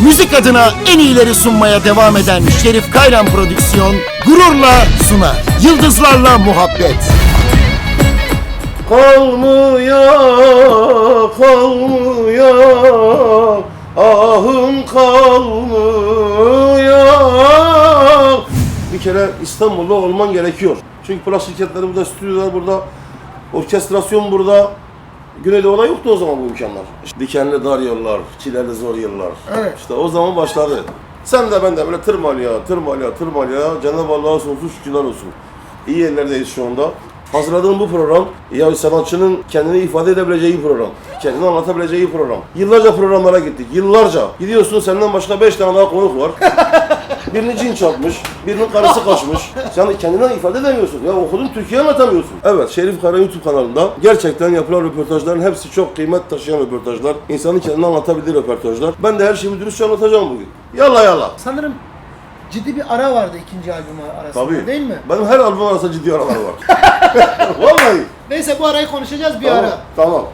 Müzik adına en iyileri sunmaya devam eden Şerif Kayran Prodüksiyon gururla sunar. Yıldızlarla Muhabbet. Kalmıyor, kalmıyor, ahım kalmıyor. Bir kere İstanbul'da olman gerekiyor. Çünkü plak şirketleri burada, stüdyolar burada, orkestrasyon burada. Güneydoğu'da yoktu o zaman bu imkanlar. Dikenli dar yollar, çileli zor yıllar. Evet. İşte o zaman başladı. Sen de ben de böyle tırmalaya, Cenab-ı Allah'a sonsuz şükürler olsun. İyi yerlerdeyiz şu anda. Hazırladığım bu program, ya sanatçının kendini ifade edebileceği program, kendini anlatabileceği program. Yıllarca programlara gittik, yıllarca. Gidiyorsun, senden başka 5 tane daha konuk var. Birini cin çarpmış, birinin karısı kaçmış. Sen kendinden ifade edemiyorsun. Ya okudun, Türkiye'yi anlatamıyorsun. Evet, Şerif Kayran YouTube kanalında gerçekten yapılan röportajların hepsi çok kıymet taşıyan röportajlar. İnsanın kendini anlatabildiği röportajlar. Ben de her şeyimi dürüstçe anlatacağım bugün. Yalla yalla. Sanırım ciddi bir ara vardı ikinci albüm arasında, Tabii. değil mi? Benim her albüm arasında ciddi aralar var. Vallahi. Neyse, bu arayı konuşacağız bir Tamam, ara. tamam.